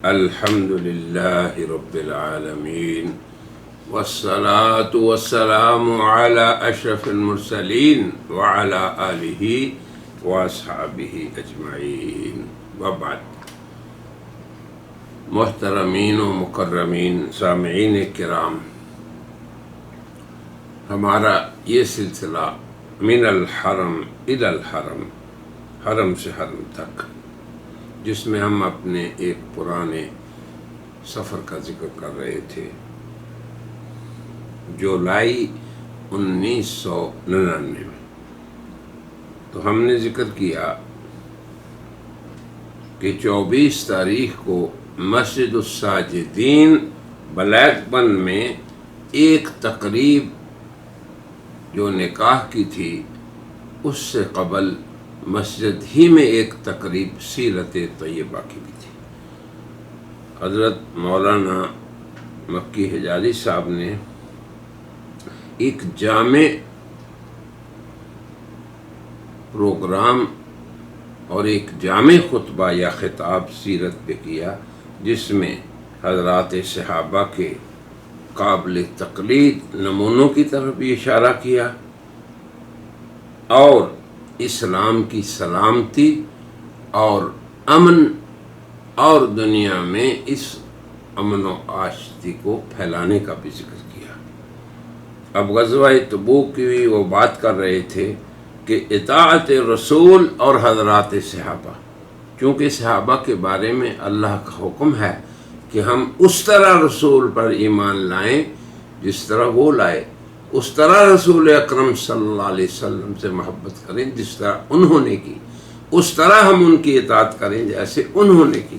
الحمد للہ رب العالمین والصلاة والسلام علی اشرف المرسلین وعلی آلہ واصحابہ اجمعین وبعد۔ محترمین و مکرمین سامعین کرام، ہمارا یہ سلسلہ من الحرم الی الحرم، حرم سے حرم تک، جس میں ہم اپنے ایک پرانے سفر کا ذکر کر رہے تھے، جولائی 1999 میں۔ تو ہم نے ذکر کیا کہ 24 تاریخ کو مسجد الساجدین بلیک بن میں ایک تقریب جو نکاح کی تھی، اس سے قبل مسجد ہی میں ایک تقریب سیرت طیبہ کی بھی تھی۔ حضرت مولانا مکی حجازی صاحب نے ایک جامع پروگرام اور ایک جامع خطبہ یا خطاب سیرت پہ کیا، جس میں حضرات صحابہ کے قابل تقلید نمونوں کی طرف بھی اشارہ کیا، اور اسلام کی سلامتی اور امن اور دنیا میں اس امن و آشتی کو پھیلانے کا بھی ذکر کیا۔ اب غزوہ تبوک کی بھی وہ بات کر رہے تھے کہ اطاعت رسول اور حضرات صحابہ، چونکہ صحابہ کے بارے میں اللہ کا حکم ہے کہ ہم اس طرح رسول پر ایمان لائیں جس طرح وہ لائے، اس طرح رسول اکرم صلی اللہ علیہ وسلم سے محبت کریں جس طرح انہوں نے کی، اس طرح ہم ان کی اطاعت کریں جیسے انہوں نے کی۔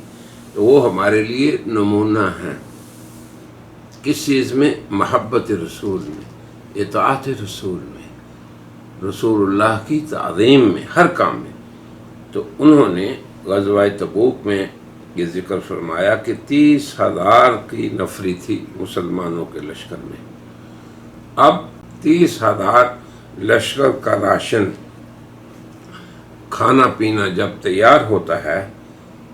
تو وہ ہمارے لیے نمونہ ہیں۔ کس چیز میں؟ محبت رسول میں، اطاعت رسول میں، رسول اللہ کی تعظیم میں، ہر کام میں۔ تو انہوں نے غزوہ تبوک میں یہ ذکر فرمایا کہ 30,000 کی نفری تھی مسلمانوں کے لشکر میں۔ اب 30,000 لشکر کا راشن، کھانا پینا جب تیار ہوتا ہے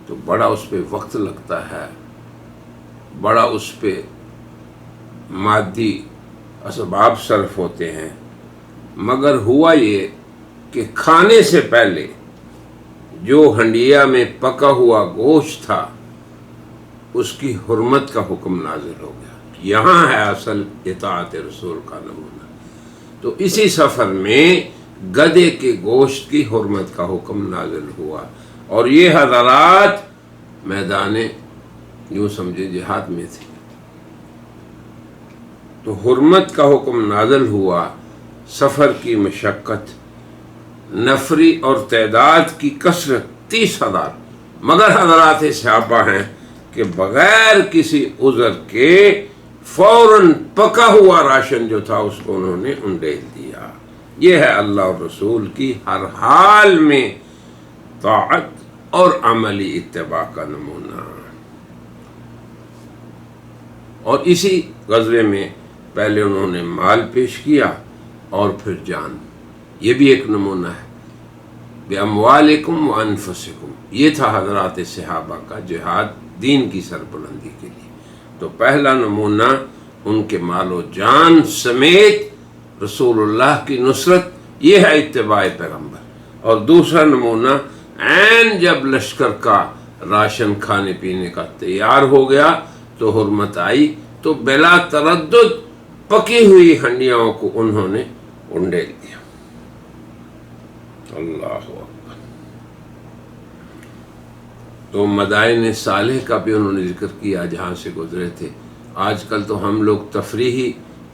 تو بڑا اس پہ وقت لگتا ہے، بڑا اس پہ مادی اسباب صرف ہوتے ہیں، مگر ہوا یہ کہ کھانے سے پہلے جو ہنڈیا میں پکا ہوا گوشت تھا، اس کی حرمت کا حکم نازل ہو گیا۔ یہاں ہے اصل اطاعت رسول کا نمونہ۔ تو اسی سفر میں گدھے کے گوشت کی حرمت کا حکم نازل ہوا، اور یہ حضرات میدان یوں سمجھے جہاد میں تھے۔ تو حرمت کا حکم نازل ہوا، سفر کی مشقت، نفری اور تعداد کی کثرت 30,000، مگر حضرات صحابہ ہیں کہ بغیر کسی عذر کے فوراً پکا ہوا راشن جو تھا اس کو انہوں نے انڈیل دیا۔ یہ ہے اللہ اور رسول کی ہر حال میں طاعت اور عملی اتباع کا نمونہ۔ اور اسی غزوے میں پہلے انہوں نے مال پیش کیا اور پھر جان، یہ بھی ایک نمونہ ہے۔ بِأَمْوَالِكُمْ وَأَنفُسِكُمْ، یہ تھا حضرات صحابہ کا جہاد دین کی سربلندی کے لیے۔ تو پہلا نمونہ ان کے مال و جان سمیت رسول اللہ کی نصرت، یہ ہے اتباع پیغمبر۔ اور دوسرا نمونہ، عین جب لشکر کا راشن کھانے پینے کا تیار ہو گیا تو حرمت آئی، تو بلا تردد پکی ہوئی ہنڈیاؤں کو انہوں نے انڈیل دیا۔ اللہ اکبر۔ تو مدائن صالح کا بھی انہوں نے ذکر کیا جہاں سے گزرے تھے۔ آج کل تو ہم لوگ تفریحی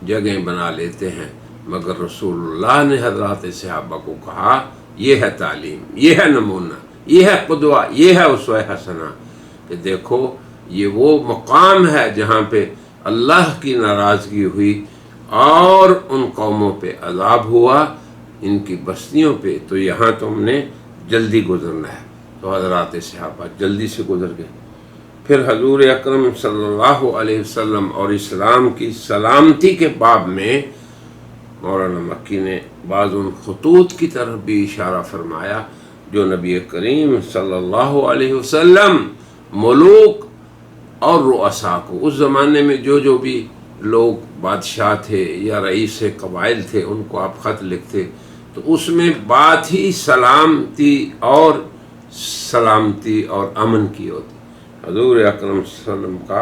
جگہیں بنا لیتے ہیں، مگر رسول اللہ نے حضرات صحابہ کو کہا یہ ہے تعلیم، یہ ہے نمونہ، یہ ہے قدوہ، یہ ہے اسوہ حسنہ، کہ دیکھو یہ وہ مقام ہے جہاں پہ اللہ کی ناراضگی ہوئی اور ان قوموں پہ عذاب ہوا، ان کی بستیوں پہ، تو یہاں تم نے جلدی گزرنا ہے۔ تو حضرات صحابہ جلدی سے گزر گئے۔ پھر حضور اکرم صلی اللہ علیہ وسلم اور اسلام کی سلامتی کے باب میں مولانا مکی نے بعض ان خطوط کی طرف بھی اشارہ فرمایا جو نبی کریم صلی اللہ علیہ وسلم ملوک اور رؤسا کو، اس زمانے میں جو بھی لوگ بادشاہ تھے یا رئیس قبائل تھے ان کو آپ خط لکھتے تو اس میں بات ہی سلامتی اور امن کی ہوتی۔ حضور اکرم صلی اللہ علیہ وسلم کا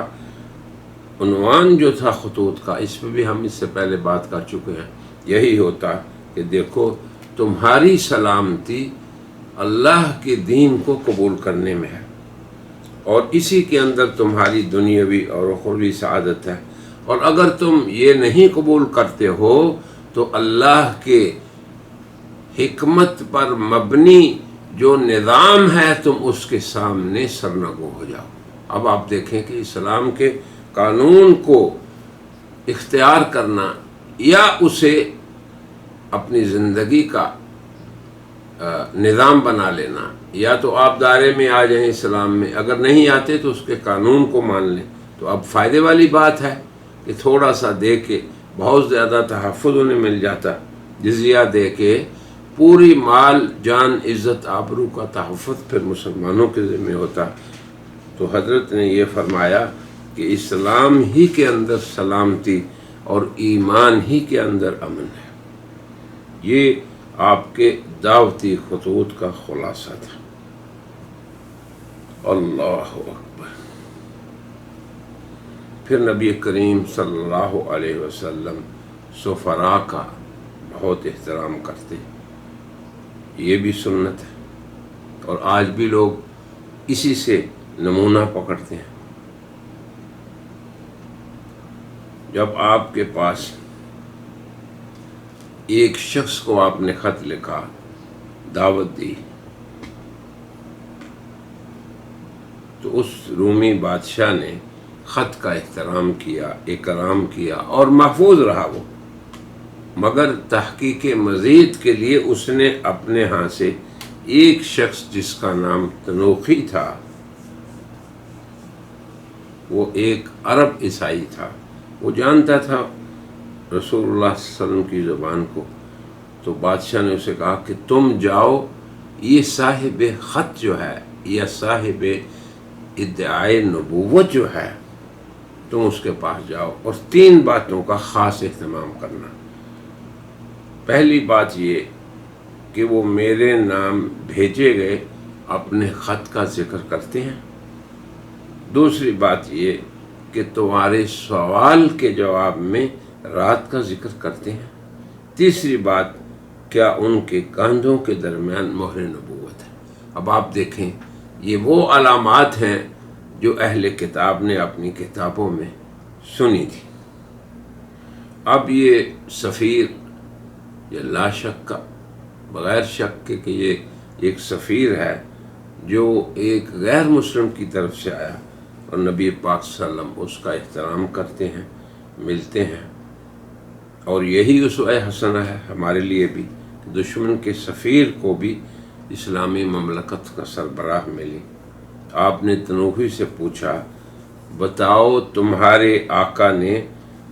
عنوان جو تھا خطوط کا، اس پہ بھی ہم اس سے پہلے بات کر چکے ہیں، یہی ہوتا کہ دیکھو تمہاری سلامتی اللہ کے دین کو قبول کرنے میں ہے، اور اسی کے اندر تمہاری دنیاوی اور اخروی سعادت ہے، اور اگر تم یہ نہیں قبول کرتے ہو تو اللہ کے حکمت پر مبنی جو نظام ہے تم اس کے سامنے سرنگو ہو جاؤ۔ اب آپ دیکھیں کہ اسلام کے قانون کو اختیار کرنا یا اسے اپنی زندگی کا نظام بنا لینا، یا تو آپ دائرے میں آ جائیں اسلام میں، اگر نہیں آتے تو اس کے قانون کو مان لیں، تو اب فائدے والی بات ہے کہ تھوڑا سا دے کے بہت زیادہ تحفظ انہیں مل جاتا، جزیہ دے کے پوری مال جان عزت آبرو کا تحفظ پھر مسلمانوں کے ذمہ ہوتا۔ تو حضرت نے یہ فرمایا کہ اسلام ہی کے اندر سلامتی اور ایمان ہی کے اندر امن ہے۔ یہ آپ کے دعوتی خطوط کا خلاصہ تھا۔ اللہ اکبر۔ پھر نبی کریم صلی اللہ علیہ وسلم سفراء کا بہت احترام کرتے، یہ بھی سنت ہے، اور آج بھی لوگ اسی سے نمونہ پکڑتے ہیں۔ جب آپ کے پاس ایک شخص کو آپ نے خط لکھا، دعوت دی، تو اس رومی بادشاہ نے خط کا احترام کیا، اکرام کیا، اور محفوظ رہا وہ، مگر تحقیق مزید کے لیے اس نے اپنے ہاں سے ایک شخص جس کا نام تنوخی تھا، وہ ایک عرب عیسائی تھا، وہ جانتا تھا رسول اللہ صلی اللہ علیہ وسلم کی زبان کو، تو بادشاہ نے اسے کہا کہ تم جاؤ، یہ صاحب خط جو ہے یا صاحب ادعائے نبوت جو ہے تم اس کے پاس جاؤ، اور 3 باتوں کا خاص اہتمام کرنا۔ پہلی بات یہ کہ وہ میرے نام بھیجے گئے اپنے خط کا ذکر کرتے ہیں، دوسری بات یہ کہ تمہارے سوال کے جواب میں رات کا ذکر کرتے ہیں، تیسری بات کیا ان کے کاندھوں کے درمیان مہر نبوت ہے۔ اب آپ دیکھیں یہ وہ علامات ہیں جو اہل کتاب نے اپنی کتابوں میں سنی تھی۔ اب یہ سفیر یہ لا شک کا بغیر شک کے کہ یہ ایک سفیر ہے جو ایک غیر مسلم کی طرف سے آیا، اور نبی پاک صلی اللہ علیہ وسلم اس کا احترام کرتے ہیں، ملتے ہیں، اور یہی اسوہ حسنہ ہے ہمارے لیے بھی کہ دشمن کے سفیر کو بھی اسلامی مملکت کا سربراہ ملی۔ آپ نے تنوخی سے پوچھا بتاؤ تمہارے آقا نے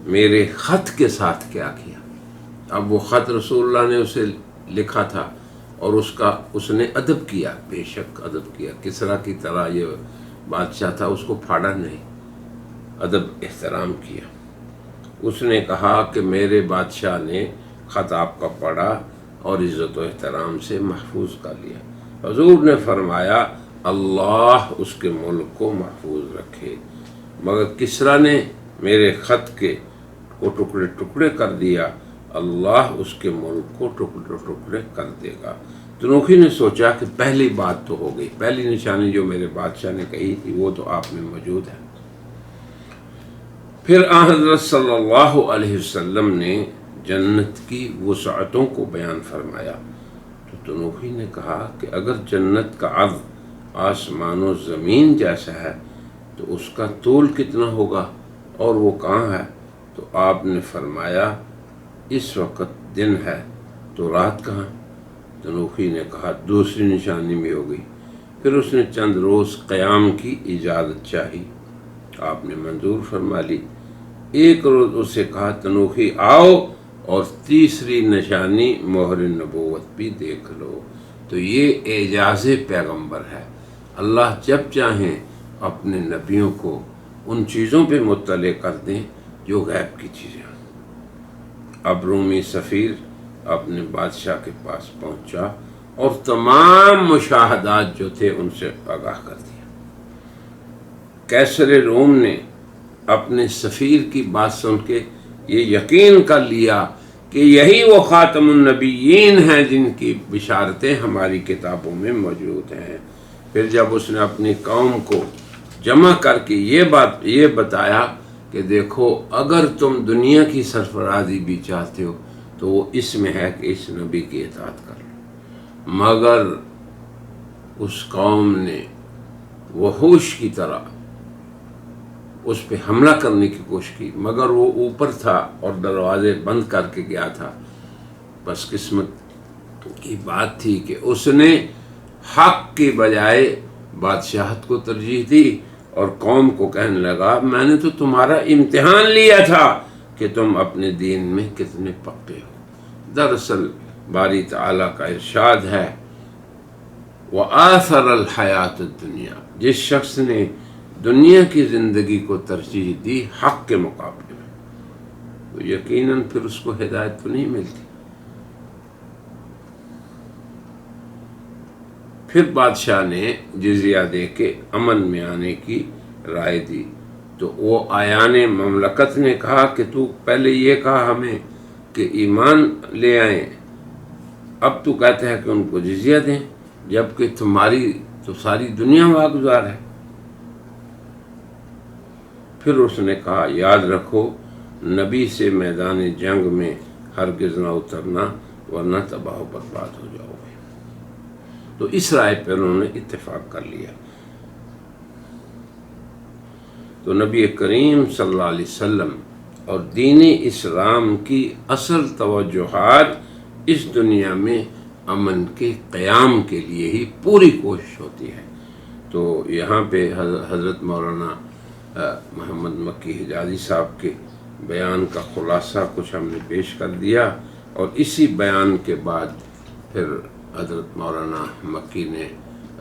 میرے خط کے ساتھ کیا کیا؟ اب وہ خط رسول اللہ نے اسے لکھا تھا اور اس نے ادب کیا، بے شک ادب کیا، کسریٰ کی طرح یہ بادشاہ تھا، اس کو پھاڑا نہیں، ادب احترام کیا۔ اس نے کہا کہ میرے بادشاہ نے خط آپ کا پڑھا اور عزت و احترام سے محفوظ کر لیا۔ حضور نے فرمایا اللہ اس کے ملک کو محفوظ رکھے، مگر کسریٰ نے میرے خط کو ٹکڑے ٹکڑے کر دیا، اللہ اس کے ملک کو ٹکڑے ٹکڑے کر دے گا۔ تنوخی نے سوچا کہ پہلی بات تو ہو گئی، پہلی نشانی جو میرے بادشاہ نے کہی تھی وہ تو آپ میں موجود ہے۔ پھر حضرت صلی اللہ علیہ وسلم نے جنت کی وسعتوں کو بیان فرمایا، تو تنوخی نے کہا کہ اگر جنت کا عرض آسمان و زمین جیسا ہے تو اس کا طول کتنا ہوگا اور وہ کہاں ہے؟ تو آپ نے فرمایا اس وقت دن ہے تو رات کہاں؟ تنوخی نے کہا دوسری نشانی میں ہو گئی۔ پھر اس نے چند روز قیام کی اجازت چاہی، آپ نے منظور فرما لی۔ ایک روز اسے کہا تنوخی آؤ اور تیسری نشانی مہر نبوت بھی دیکھ لو۔ تو یہ اعجاز پیغمبر ہے، اللہ جب چاہیں اپنے نبیوں کو ان چیزوں پہ مطلع کر دیں جو غیب کی چیزیں ہیں۔ اب رومی سفیر اپنے بادشاہ کے پاس پہنچا اور تمام مشاہدات جو تھے ان سے آگاہ کر دیا۔ قیصر روم نے اپنے سفیر کی بات سن کے یہ یقین کر لیا کہ یہی وہ خاتم النبیین ہیں جن کی بشارتیں ہماری کتابوں میں موجود ہیں۔ پھر جب اس نے اپنی قوم کو جمع کر کے یہ بتایا کہ دیکھو اگر تم دنیا کی سرفرازی بھی چاہتے ہو تو وہ اس میں ہے کہ اس نبی کی اطاعت کر لو، مگر اس قوم نے وحوش کی طرح اس پہ حملہ کرنے کی کوشش کی، مگر وہ اوپر تھا اور دروازے بند کر کے گیا تھا۔ بس قسمت کی بات تھی کہ اس نے حق کی بجائے بادشاہت کو ترجیح دی اور قوم کو کہنے لگا میں نے تو تمہارا امتحان لیا تھا کہ تم اپنے دین میں کتنے پکے ہو۔ دراصل باری تعالیٰ کا ارشاد ہے وَآثَرَ الْحَيَاةَ الدُّنْيَا، جس شخص نے دنیا کی زندگی کو ترجیح دی حق کے مقابلے میں، تو یقیناً پھر اس کو ہدایت تو نہیں ملتی۔ پھر بادشاہ نے جزیہ دے کے امن میں آنے کی رائے دی، تو وہ آیان مملکت نے کہا کہ تو پہلے یہ کہا ہمیں کہ ایمان لے آئیں، اب تو کہتے ہیں کہ ان کو جزیہ دیں، جبکہ تمہاری تو ساری دنیا واگزار ہے۔ پھر اس نے کہا یاد رکھو نبی سے میدان جنگ میں ہرگز نہ اترنا ورنہ تباہ و برباد ہو جاؤ گے۔ تو اس رائے پر انہوں نے اتفاق کر لیا۔ تو نبی کریم صلی اللہ علیہ وسلم اور دین اسلام کی اصل توجہات اس دنیا میں امن کے قیام کے لیے ہی پوری کوشش ہوتی ہے۔ تو یہاں پہ حضرت مولانا محمد مکی حجازی صاحب کے بیان کا خلاصہ کچھ ہم نے پیش کر دیا، اور اسی بیان کے بعد پھر حضرت مولانا مکی نے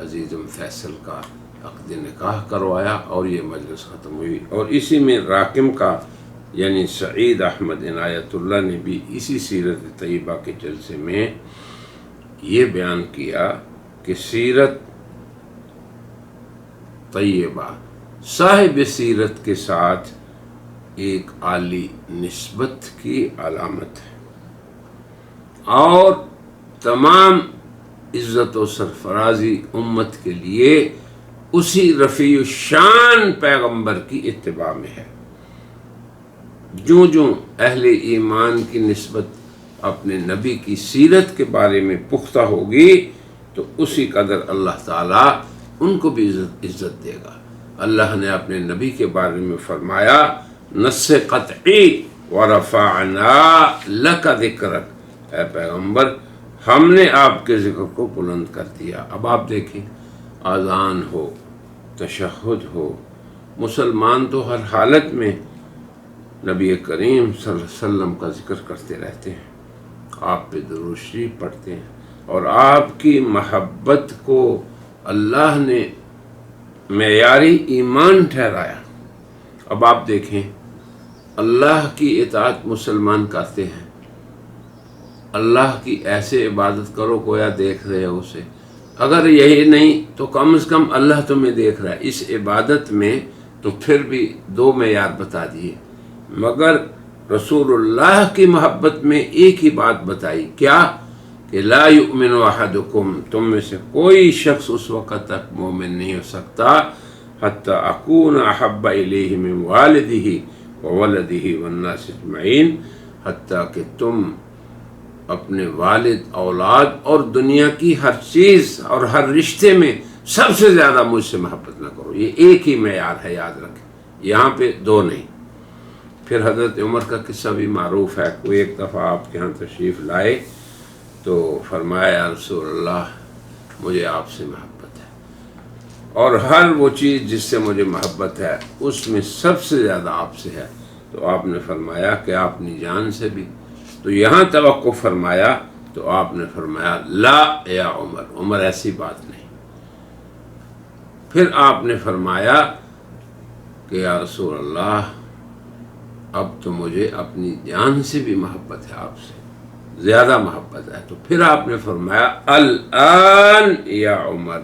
عزیزم فیصل کا عقد نکاح کروایا اور یہ مجلس ختم ہوئی۔ اور اسی میں راکم کا یعنی سعید احمد عنایت اللہ نے بھی اسی سیرت طیبہ کے جلسے میں یہ بیان کیا کہ سیرت طیبہ صاحب سیرت کے ساتھ ایک عالی نسبت کی علامت ہے، اور تمام عزت و سرفرازی امت کے لیے اسی رفیع الشان پیغمبر کی اتباع میں ہے۔ جو اہل ایمان کی نسبت اپنے نبی کی سیرت کے بارے میں پختہ ہوگی تو اسی قدر اللہ تعالیٰ ان کو بھی عزت دے گا۔ اللہ نے اپنے نبی کے بارے میں فرمایا نص قطعی وَرَفَعْنَا لَكَ ذِكْرَكَ، اے پیغمبر ہم نے آپ کے ذکر کو بلند کر دیا۔ اب آپ دیکھیں اذان ہو، تشہد ہو، مسلمان تو ہر حالت میں نبی کریم صلی اللہ علیہ وسلم کا ذکر کرتے رہتے ہیں، آپ پہ درود شریف پڑھتے ہیں، اور آپ کی محبت کو اللہ نے معیاری ایمان ٹھہرایا۔ اب آپ دیکھیں اللہ کی اطاعت مسلمان کرتے ہیں، اللہ کی ایسے عبادت کرو گویا دیکھ رہے ہو اسے، اگر یہی نہیں تو کم از کم اللہ تمہیں دیکھ رہا ہے۔ اس عبادت میں تو پھر بھی دو معیار بتا دیے، مگر رسول اللہ کی محبت میں ایک ہی بات بتائی، کیا کہ لا یؤمن احدکم، تم میں سے کوئی شخص اس وقت تک مومن نہیں ہو سکتا حتی اکون احب الیہ من والدہ وولدہ والناس اجمعین، حتیٰ کہ تم اپنے والد، اولاد اور دنیا کی ہر چیز اور ہر رشتے میں سب سے زیادہ مجھ سے محبت نہ کرو۔ یہ ایک ہی معیار ہے، یاد رکھیں، یہاں پہ دو نہیں۔ پھر حضرت عمر کا قصہ بھی معروف ہے، کوئی ایک دفعہ آپ کے ہاں تشریف لائے تو فرمایا یا رسول اللہ مجھے آپ سے محبت ہے، اور ہر وہ چیز جس سے مجھے محبت ہے اس میں سب سے زیادہ آپ سے ہے۔ تو آپ نے فرمایا کہ آپ اپنی جان سے بھی، تو یہاں توقف فرمایا تو آپ نے فرمایا لا یا عمر، عمر ایسی بات نہیں۔ پھر آپ نے فرمایا کہ یا رسول اللہ اب تو مجھے اپنی جان سے بھی محبت ہے، آپ سے زیادہ محبت ہے۔ تو پھر آپ نے فرمایا الآن یا عمر،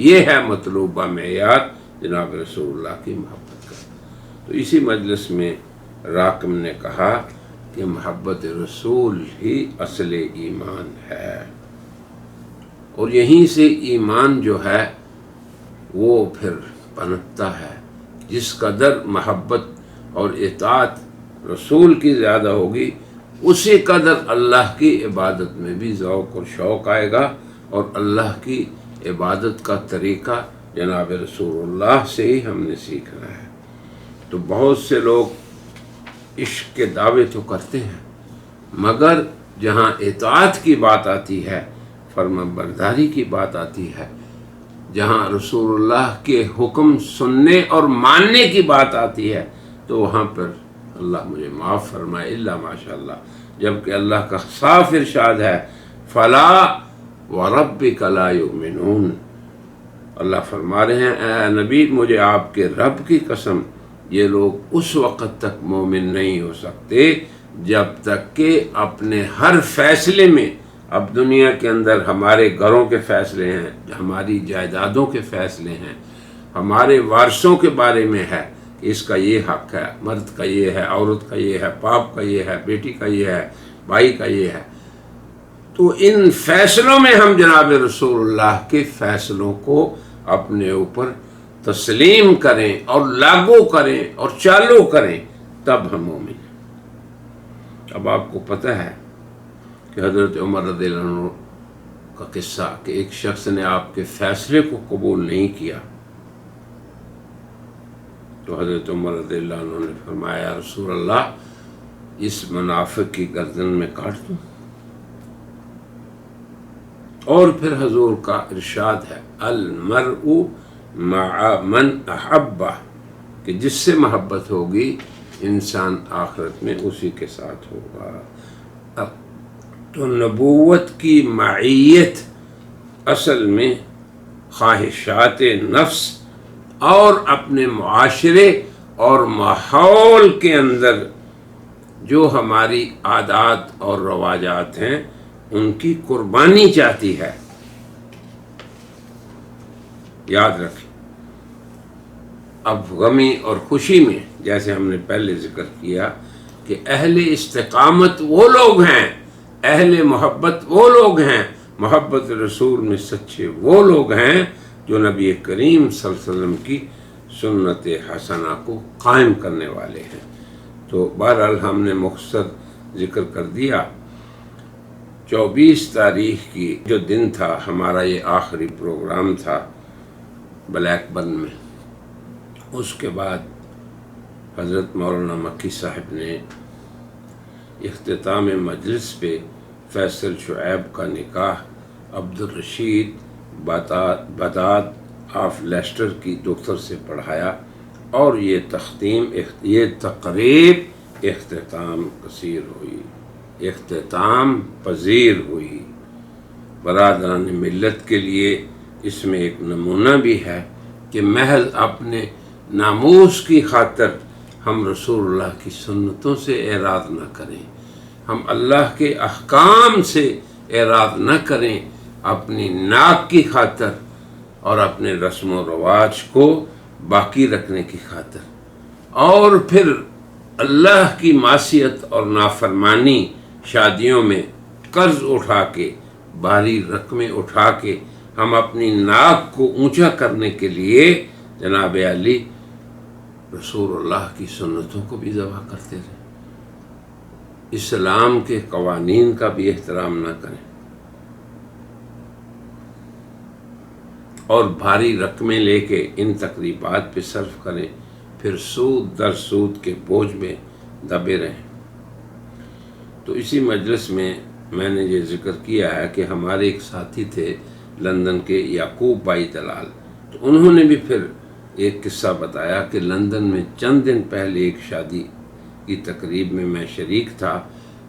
یہ ہے مطلوبہ معیار جناب رسول اللہ کی محبت کا۔ تو اسی مجلس میں راکم نے کہا کہ محبت رسول ہی اصل ایمان ہے، اور یہیں سے ایمان جو ہے وہ پھر پنپتا ہے۔ جس قدر محبت اور اطاعت رسول کی زیادہ ہوگی، اسی قدر اللہ کی عبادت میں بھی ذوق اور شوق آئے گا، اور اللہ کی عبادت کا طریقہ جناب رسول اللہ سے ہی ہم نے سیکھنا ہے۔ تو بہت سے لوگ عشق کے دعوے تو کرتے ہیں، مگر جہاں اطاعت کی بات آتی ہے، فرما برداری کی بات آتی ہے، جہاں رسول اللہ کے حکم سننے اور ماننے کی بات آتی ہے، تو وہاں پر اللہ مجھے معاف فرمائے الا ماشاء اللہ، جبکہ اللہ کا صاف ارشاد ہے فلا وربک لا یؤمنون۔ اللہ فرما رہے ہیں اے نبی مجھے آپ کے رب کی قسم، یہ لوگ اس وقت تک مومن نہیں ہو سکتے جب تک کہ اپنے ہر فیصلے میں، اب دنیا کے اندر ہمارے گھروں کے فیصلے ہیں، ہماری جائیدادوں کے فیصلے ہیں، ہمارے وارثوں کے بارے میں ہے کہ اس کا یہ حق ہے، مرد کا یہ ہے، عورت کا یہ ہے، باپ کا یہ ہے، بیٹی کا یہ ہے، بھائی کا یہ ہے، تو ان فیصلوں میں ہم جناب رسول اللہ کے فیصلوں کو اپنے اوپر تسلیم کریں اور لاگو کریں اور چالو کریں، تب ہم مومن ہیں۔ اب آپ کو پتہ ہے کہ حضرت عمر رضی اللہ عنہ کا قصہ کہ ایک شخص نے آپ کے فیصلے کو قبول نہیں کیا، تو حضرت عمر رضی اللہ عنہ نے فرمایا یا رسول اللہ اس منافق کی گردن میں کاٹ دوں، اور پھر حضور کا ارشاد ہے المرء مع من احبہ، کہ جس سے محبت ہوگی انسان آخرت میں اسی کے ساتھ ہوگا۔ تو نبوت کی معیت اصل میں خواہشات نفس اور اپنے معاشرے اور ماحول کے اندر جو ہماری عادات اور رواجات ہیں ان کی قربانی چاہتی ہے۔ یاد رکھیں، اب غمی اور خوشی میں جیسے ہم نے پہلے ذکر کیا کہ اہل استقامت وہ لوگ ہیں، اہل محبت وہ لوگ ہیں، محبت رسول میں سچے وہ لوگ ہیں جو نبی کریم صلی اللہ علیہ وسلم کی سنت حسنہ کو قائم کرنے والے ہیں۔ تو بہرحال ہم نے مختصر ذکر کر دیا۔ 24 تاریخ کی جو دن تھا ہمارا یہ آخری پروگرام تھا بلیک برن میں، اس کے بعد حضرت مولانا مکی صاحب نے اختتام مجلس پہ فیصل شعیب کا نکاح عبدالرشید بداد آف لیسٹر کی دختر سے پڑھایا، اور یہ تقریب اختتام پذیر ہوئی۔ برادران ملت کے لیے اس میں ایک نمونہ بھی ہے کہ محض اپنے ناموس کی خاطر ہم رسول اللہ کی سنتوں سے اعراض نہ کریں، ہم اللہ کے احکام سے اعراض نہ کریں اپنی ناک کی خاطر اور اپنے رسم و رواج کو باقی رکھنے کی خاطر، اور پھر اللہ کی معصیت اور نافرمانی شادیوں میں قرض اٹھا کے، بھاری رقمیں اٹھا کے ہم اپنی ناک کو اونچا کرنے کے لیے جناب علی رسول اللہ کی سنتوں کو بھی ذبح کرتے رہے، اسلام کے قوانین کا بھی احترام نہ کریں، اور بھاری رقمیں لے کے ان تقریبات پہ صرف کریں، پھر سود در سود کے بوجھ میں دبے رہیں۔ تو اسی مجلس میں میں نے یہ ذکر کیا ہے کہ ہمارے ایک ساتھی تھے لندن کے یعقوب بھائی دلال، تو انہوں نے بھی پھر ایک قصہ بتایا کہ لندن میں چند دن پہلے ایک شادی کی تقریب میں میں شریک تھا،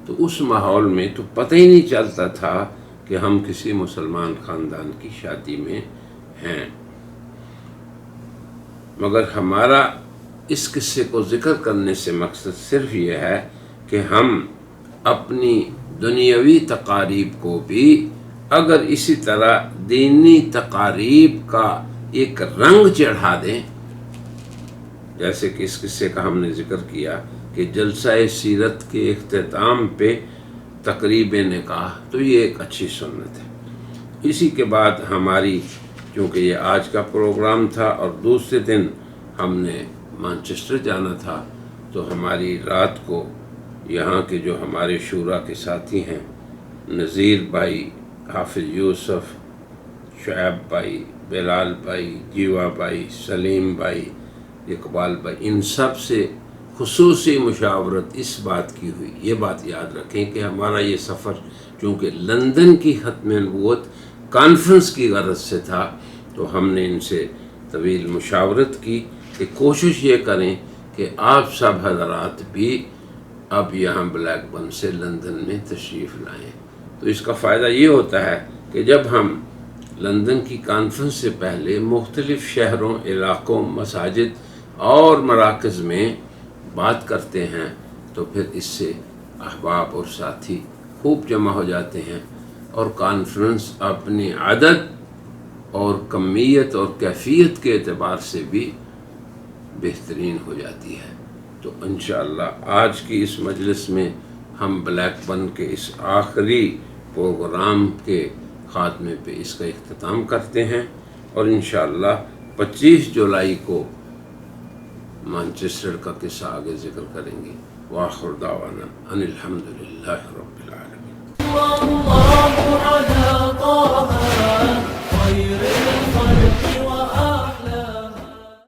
تو اس ماحول میں تو پتہ ہی نہیں چلتا تھا کہ ہم کسی مسلمان خاندان کی شادی میں ہیں، مگر ہمارا اس قصے کو ذکر کرنے سے مقصد صرف یہ ہے کہ ہم اپنی دنیاوی تقاریب کو بھی اگر اسی طرح دینی تقاریب کا ایک رنگ چڑھا دیں، جیسے کہ اس قصے کا ہم نے ذکر کیا کہ جلسہ سیرت کے اختتام پہ تقریب نکاح، تو یہ ایک اچھی سنت ہے۔ اسی کے بعد ہماری، چونکہ یہ آج کا پروگرام تھا اور دوسرے دن ہم نے مانچسٹر جانا تھا، تو ہماری رات کو یہاں کے جو ہمارے شورا کے ساتھی ہیں، نذیر بھائی، حافظ یوسف، شعیب بھائی، بلال بھائی، جیوا بھائی، سلیم بھائی، اقبال بھائی، ان سب سے خصوصی مشاورت اس بات کی ہوئی۔ یہ بات یاد رکھیں کہ ہمارا یہ سفر چونکہ لندن کی ختم نبوت کانفرنس کی غرض سے تھا، تو ہم نے ان سے طویل مشاورت کی کہ کوشش یہ کریں کہ آپ سب حضرات بھی اب یہاں بلیک بن سے لندن میں تشریف لائیں۔ تو اس کا فائدہ یہ ہوتا ہے کہ جب ہم لندن کی کانفرنس سے پہلے مختلف شہروں، علاقوں، مساجد اور مراکز میں بات کرتے ہیں، تو پھر اس سے احباب اور ساتھی خوب جمع ہو جاتے ہیں، اور کانفرنس اپنی عدد اور کمیت اور کیفیت کے اعتبار سے بھی بہترین ہو جاتی ہے۔ تو انشاءاللہ آج کی اس مجلس میں ہم بلیک بن کے اس آخری پروگرام کے خاتمے پہ اس کا اختتام کرتے ہیں، اور انشاءاللہ 25 جولائی کو مانچسٹر کا قصہ آگے ذکر کریں گے۔ وآخر دعوانا ان الحمدللہ رب العالمین۔